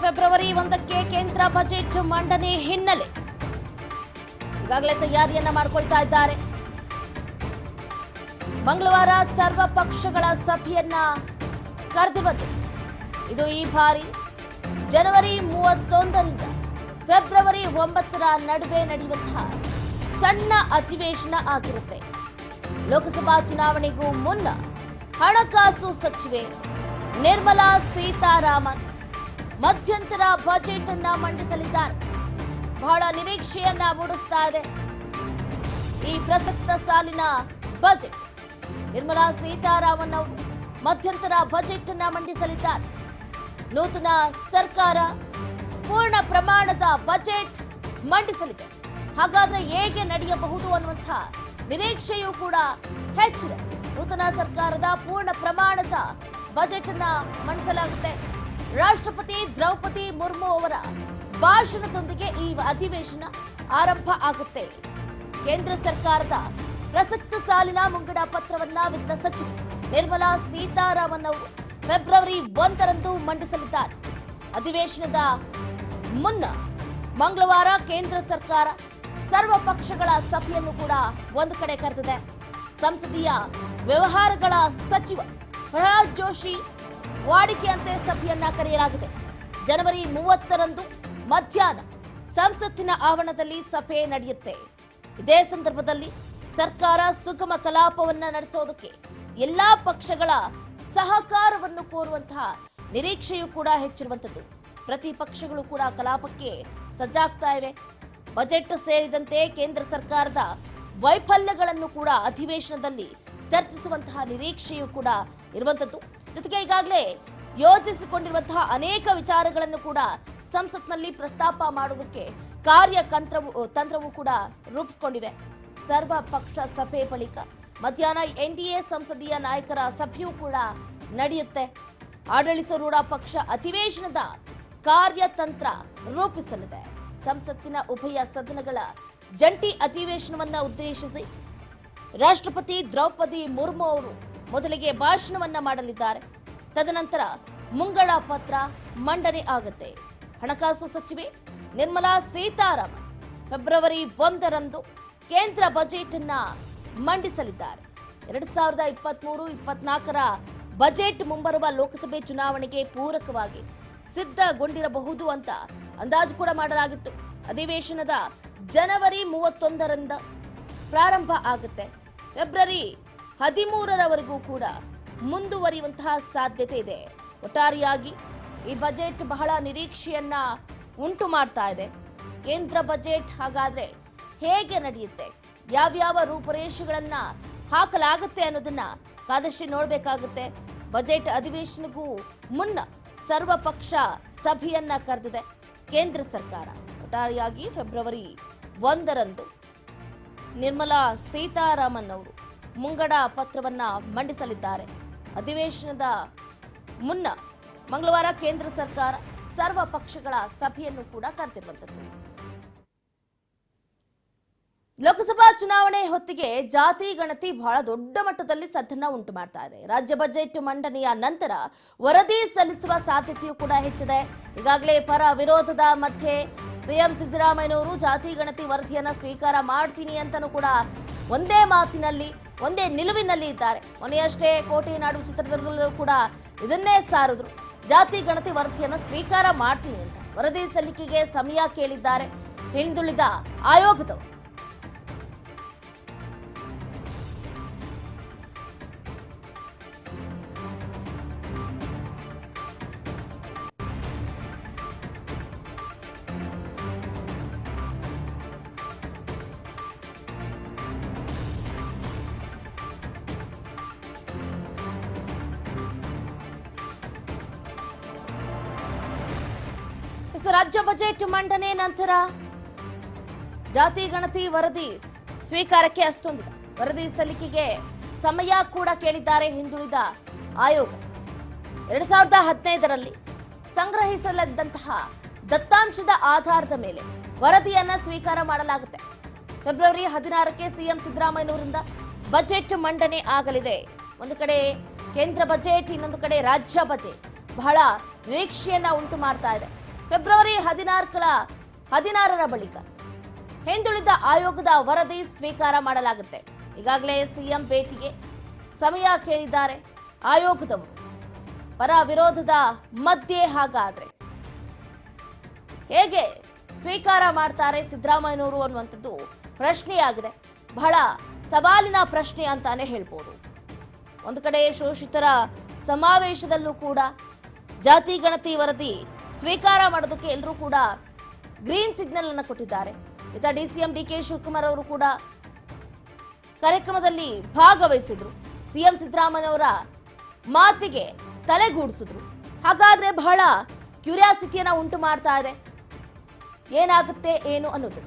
February 1ಕ್ಕೆ ಕೇಂದ್ರ budget ಮಂಡನೆ ಹಿನ್ನೆಲೆ ಈಗಾಗಲೇ ತಯಾರಿಯನ್ನ ಮಾಡಿಕೊಳ್ತಾ ಇದ್ದಾರೆ. ಮಂಗಳವಾರ ಸರ್ವ ಪಕ್ಷಗಳ ಸಭೆಯನ್ನ ಕರೆದಿರುವುದು. ಇದು ಈ ಬಾರಿ ಜನವರಿ 31ರಿಂದ ಫೆಬ್ರವರಿ 9ರ ನಡುವೆ ನಡೆಯುವಂತಹ ಸಣ್ಣ ಅಧಿವೇಶನ ಆಗಿರುತ್ತೆ. ಲೋಕಸಭಾ ಚುನಾವಣೆಗೂ ಮುನ್ನ ಹಣಕಾಸು ಸಚಿವೆ ನಿರ್ಮಲಾ ಸೀತಾರಾಮನ್ ಮಧ್ಯಂತರ ಬಜೆಟ್ ಅನ್ನ ಮಂಡಿಸಲಿದ್ದಾರೆ. ಬಹಳ ನಿರೀಕ್ಷೆಯನ್ನ ಮೂಡಿಸ್ತಾ ಇದೆ ಈ ಪ್ರಸಕ್ತ ಸಾಲಿನ ಬಜೆಟ್. ನಿರ್ಮಲಾ ಸೀತಾರಾಮನ್ ಅವರು ಮಧ್ಯಂತರ ಬಜೆಟ್ ಅನ್ನ ಮಂಡಿಸಲಿದ್ದಾರೆ. ನೂತನ ಸರ್ಕಾರ ಪೂರ್ಣ ಪ್ರಮಾಣದ ಬಜೆಟ್ ಮಂಡಿಸಲಿದೆ. ಹಾಗಾದ್ರೆ ಹೇಗೆ ನಡೆಯಬಹುದು ಅನ್ನುವಂತಹ ನಿರೀಕ್ಷೆಯೂ ಕೂಡ ಹೆಚ್ಚಿದೆ. ನೂತನ ಸರ್ಕಾರದ ಪೂರ್ಣ ಪ್ರಮಾಣದ ಬಜೆಟ್ ಅನ್ನ ಮಂಡಿಸಲಾಗುತ್ತೆ. ರಾಷ್ಟ್ರಪತಿ ದ್ರೌಪದಿ ಮುರ್ಮು ಅವರ ಭಾಷಣದೊಂದಿಗೆ ಈ ಅಧಿವೇಶನ ಆರಂಭ ಆಗುತ್ತೆ. ಕೇಂದ್ರ ಸರ್ಕಾರದ ಪ್ರಸಕ್ತ ಸಾಲಿನ ಮುಂಗಡ ಪತ್ರವನ್ನ ವಿತ್ತ ಸಚಿವೆ ನಿರ್ಮಲಾ ಸೀತಾರಾಮನ್ ಅವರು ಫೆಬ್ರವರಿ 1ರಂದು ಮಂಡಿಸಲಿದ್ದಾರೆ. ಅಧಿವೇಶನದ ಮುನ್ನ ಮಂಗಳವಾರ ಕೇಂದ್ರ ಸರ್ಕಾರ ಸರ್ವ ಪಕ್ಷಗಳ ಸಭೆಯನ್ನು ಕೂಡ ಒಂದು ಕಡೆ ಕರೆದಿದೆ. ಸಂಸದೀಯ ವ್ಯವಹಾರಗಳ ಸಚಿವ ಪ್ರಹ್ಲಾದ್ ಜೋಶಿ ವಾಡಿಕೆಯಂತೆ ಸಭೆಯನ್ನ ಕರೆಯಲಾಗಿದೆ. ಜನವರಿ 30ರಂದು ಮಧ್ಯಾಹ್ನ ಸಂಸತ್ತಿನ ಆವರಣದಲ್ಲಿ ಸಭೆ ನಡೆಯುತ್ತೆ. ಇದೇ ಸಂದರ್ಭದಲ್ಲಿ ಸರ್ಕಾರ ಸುಗಮ ಕಲಾಪವನ್ನ ನಡೆಸೋದಕ್ಕೆ ಎಲ್ಲಾ ಪಕ್ಷಗಳ ಸಹಕಾರವನ್ನು ಕೋರುವಂತಹ ನಿರೀಕ್ಷೆಯೂ ಕೂಡ ಹೆಚ್ಚಿರುವಂತದ್ದು. ಪ್ರತಿಪಕ್ಷಗಳು ಕೂಡ ಕಲಾಪಕ್ಕೆ ಸಜ್ಜಾಗ್ತಾ ಇವೆ. ಬಜೆಟ್ ಸೇರಿದಂತೆ ಕೇಂದ್ರ ಸರ್ಕಾರದ ವೈಫಲ್ಯಗಳನ್ನು ಕೂಡ ಅಧಿವೇಶನದಲ್ಲಿ ಚರ್ಚಿಸುವಂತಹ ನಿರೀಕ್ಷೆಯೂ ಕೂಡ ಇರುವಂತದ್ದು. ಜೊತೆಗೆ ಈಗಾಗಲೇ ಯೋಜಿಸಿಕೊಂಡಿರುವಂತಹ ಅನೇಕ ವಿಚಾರಗಳನ್ನು ಕೂಡ ಸಂಸತ್ನಲ್ಲಿ ಪ್ರಸ್ತಾಪ ಮಾಡುವುದಕ್ಕೆ ತಂತ್ರವೂ ಕೂಡ ರೂಪಿಸಿಕೊಂಡಿವೆ. ಸರ್ವ ಪಕ್ಷ ಸಭೆ ಬಳಿಕ ಮಧ್ಯಾಹ್ನ ಎನ್ಡಿಎ ಸಂಸದೀಯ ನಾಯಕರ ಸಭೆಯೂ ಕೂಡ ನಡೆಯುತ್ತೆ. ಆಡಳಿತಾರೂಢ ಪಕ್ಷ ಅಧಿವೇಶನದ ಕಾರ್ಯತಂತ್ರ ರೂಪಿಸಲಿದೆ. ಸಂಸತ್ತಿನ ಉಭಯ ಸದನಗಳ ಜಂಟಿ ಅಧಿವೇಶನವನ್ನ ಉದ್ದೇಶಿಸಿ ರಾಷ್ಟ್ರಪತಿ ದ್ರೌಪದಿ ಮುರ್ಮು ಅವರು ಮೊದಲಿಗೆ ಭಾಷಣವನ್ನ ಮಾಡಲಿದ್ದಾರೆ. ತದನಂತರ ಮುಂಗಡ ಪತ್ರ ಮಂಡನೆ ಆಗುತ್ತೆ. ಹಣಕಾಸು ಸಚಿವೆ ನಿರ್ಮಲಾ ಸೀತಾರಾಮನ್ ಫೆಬ್ರವರಿ 1ರಂದು ಕೇಂದ್ರ ಬಜೆಟ್ ಅನ್ನ ಮಂಡಿಸಲಿದ್ದಾರೆ. 2023-24ರ ಬಜೆಟ್ ಮುಂಬರುವ ಲೋಕಸಭೆ ಚುನಾವಣೆಗೆ ಪೂರಕವಾಗಿ ಸಿದ್ಧಗೊಂಡಿರಬಹುದು ಅಂತ ಅಂದಾಜು ಕೂಡ ಮಾಡಲಾಗಿತ್ತು. ಅಧಿವೇಶನದ ಜನವರಿ 31ರಿಂದ ಪ್ರಾರಂಭ ಆಗುತ್ತೆ. ಫೆಬ್ರವರಿ 13ರವರೆಗೂ ಕೂಡ ಮುಂದುವರಿಯುವಂತಹ ಸಾಧ್ಯತೆ ಇದೆ. ಒಟ್ಟಾರೆಯಾಗಿ ಈ ಬಜೆಟ್ ಬಹಳ ನಿರೀಕ್ಷೆಯನ್ನ ಉಂಟು ಮಾಡ್ತಾ ಇದೆ. ಕೇಂದ್ರ ಬಜೆಟ್ ಹಾಗಾದ್ರೆ ಹೇಗೆ ನಡೆಯುತ್ತೆ, ಯಾವ್ಯಾವ ರೂಪುರೇಷೆಗಳನ್ನ ಹಾಕಲಾಗುತ್ತೆ ಅನ್ನೋದನ್ನ ಕಾದಷ್ಟೇ ನೋಡಬೇಕಾಗುತ್ತೆ. ಬಜೆಟ್ ಅಧಿವೇಶನಕ್ಕೂ ಮುನ್ನ ಸರ್ವ ಪಕ್ಷ ಸಭೆಯನ್ನ ಕರೆದಿದೆ ಕೇಂದ್ರ ಸರ್ಕಾರ. ಒಟ್ಟಾರೆಯಾಗಿ ಫೆಬ್ರವರಿ 1ರಂದು ನಿರ್ಮಲಾ ಸೀತಾರಾಮನ್ ಅವರು ಮುಂಗಡ ಪತ್ರವನ್ನ ಮಂಡಿಸಲಿದ್ದಾರೆ. ಅಧಿವೇಶನದ ಮುನ್ನ ಮಂಗಳವಾರ ಕೇಂದ್ರ ಸರ್ಕಾರ ಸರ್ವ ಪಕ್ಷಗಳ ಸಭೆಯನ್ನು ಕೂಡ ಕರೆದಿರುವಂತದ್ದು. ಲೋಕಸಭಾ ಚುನಾವಣೆ ಹೊತ್ತಿಗೆ ಜಾತಿ ಗಣತಿ ಬಹಳ ದೊಡ್ಡ ಮಟ್ಟದಲ್ಲಿ ಸದ್ದನ್ನ ಉಂಟು ಮಾಡ್ತಾ ಇದೆ. ರಾಜ್ಯ ಬಜೆಟ್ ಮಂಡನೆಯ ನಂತರ ವರದಿ ಸಲ್ಲಿಸುವ ಸಾಧ್ಯತೆಯೂ ಕೂಡ ಹೆಚ್ಚಿದೆ. ಈಗಾಗಲೇ ಪರ ವಿರೋಧದ ಮಧ್ಯೆ ಸಿಎಂ ಸಿದ್ದರಾಮಯ್ಯನವರು ಜಾತಿ ಗಣತಿ ವರದಿಯನ್ನ ಸ್ವೀಕಾರ ಮಾಡ್ತೀನಿ ಅಂತನೂ ಕೂಡ ಒಂದೇ ಮಾತಿನಲ್ಲಿ ಒಂದೇ ನಿಲುವಿನಲ್ಲಿ ಇದ್ದಾರೆ. ಮೊನ್ನೆಯಷ್ಟೇ ಕೋಟೆನಾಡು ಚಿತ್ರದುರ್ಗದಲ್ಲೂ ಕೂಡ ಇದನ್ನೇ ಸಾರಿದ್ರು. ಜಾತಿ ಗಣತಿ ವರದಿಯನ್ನ ಸ್ವೀಕಾರ ಮಾಡ್ತೀನಿ ಅಂತ ವರದಿ ಸಲ್ಲಿಕೆಗೆ ಸಮಯ ಕೇಳಿದ್ದಾರೆ ಹಿಂದುಳಿದ ಆಯೋಗದವರು. ರಾಜ್ಯ ಬಜೆಟ್ ಮಂಡನೆ ನಂತರ ಜಾತಿ ಗಣತಿ ವರದಿ ಸ್ವೀಕಾರಕ್ಕೆ ಅಸ್ತೊಂದಿದೆ. ವರದಿ ಸಲ್ಲಿಕೆಗೆ ಸಮಯ ಕೂಡ ಕೇಳಿದ್ದಾರೆ ಹಿಂದುಳಿದ ಆಯೋಗ. 2015ರಲ್ಲಿ ಸಂಗ್ರಹಿಸಲಾದಂತಹ ದತ್ತಾಂಶದ ಆಧಾರದ ಮೇಲೆ ವರದಿಯನ್ನ ಸ್ವೀಕಾರ ಮಾಡಲಾಗುತ್ತೆ. ಫೆಬ್ರವರಿ 16ಕ್ಕೆ ಸಿಎಂ ಸಿದ್ದರಾಮಯ್ಯನವರಿಂದ ಬಜೆಟ್ ಮಂಡನೆ ಆಗಲಿದೆ. ಒಂದು ಕಡೆ ಕೇಂದ್ರ ಬಜೆಟ್, ಇನ್ನೊಂದು ಕಡೆ ರಾಜ್ಯ ಬಜೆಟ್ ಬಹಳ ನಿರೀಕ್ಷೆಯನ್ನ ಉಂಟು ಮಾಡ್ತಾ ಇದೆ. ಫೆಬ್ರವರಿ 16ರ ಬಳಿಕ ಹಿಂದುಳಿದ ಆಯೋಗದ ವರದಿ ಸ್ವೀಕಾರ ಮಾಡಲಾಗುತ್ತೆ. ಈಗಾಗಲೇ ಸಿಎಂ ಭೇಟಿಗೆ ಸಮಯ ಕೇಳಿದ್ದಾರೆ ಆಯೋಗದವರು. ಪರ ವಿರೋಧದ ಮಧ್ಯೆ ಹಾಗಾದ್ರೆ ಹೇಗೆ ಸ್ವೀಕಾರ ಮಾಡ್ತಾರೆ ಸಿದ್ದರಾಮಯ್ಯನವರು ಅನ್ನುವಂಥದ್ದು ಪ್ರಶ್ನೆಯಾಗಿದೆ. ಬಹಳ ಸವಾಲಿನ ಪ್ರಶ್ನೆ ಅಂತಾನೆ ಹೇಳ್ಬೋದು. ಒಂದು ಕಡೆ ಶೋಷಿತರ ಸಮಾವೇಶದಲ್ಲೂ ಕೂಡ ಜಾತಿ ಗಣತಿ ವರದಿ ಸ್ವೀಕಾರ ಮಾಡೋದಕ್ಕೆ ಎಲ್ಲರೂ ಕೂಡ ಗ್ರೀನ್ ಸಿಗ್ನಲ್ ಅನ್ನು ಕೊಟ್ಟಿದ್ದಾರೆ. ಇತ್ತ ಡಿಸಿಎಂ ಡಿಕೆ ಶಿವಕುಮಾರ್ ಅವರು ಕೂಡ ಕಾರ್ಯಕ್ರಮದಲ್ಲಿ ಭಾಗವಹಿಸಿದ್ರು. ಸಿಎಂ ಸಿದ್ದರಾಮಯ್ಯನವರ ಮಾತಿಗೆ ತಲೆಗೂಡಿಸಿದ್ರು. ಹಾಗಾದ್ರೆ ಬಹಳ ಕ್ಯೂರಿಯಾಸಿಟಿಯನ್ನ ಉಂಟು ಮಾಡ್ತಾ ಇದೆ, ಏನಾಗುತ್ತೆ ಏನು ಅನ್ನೋದು.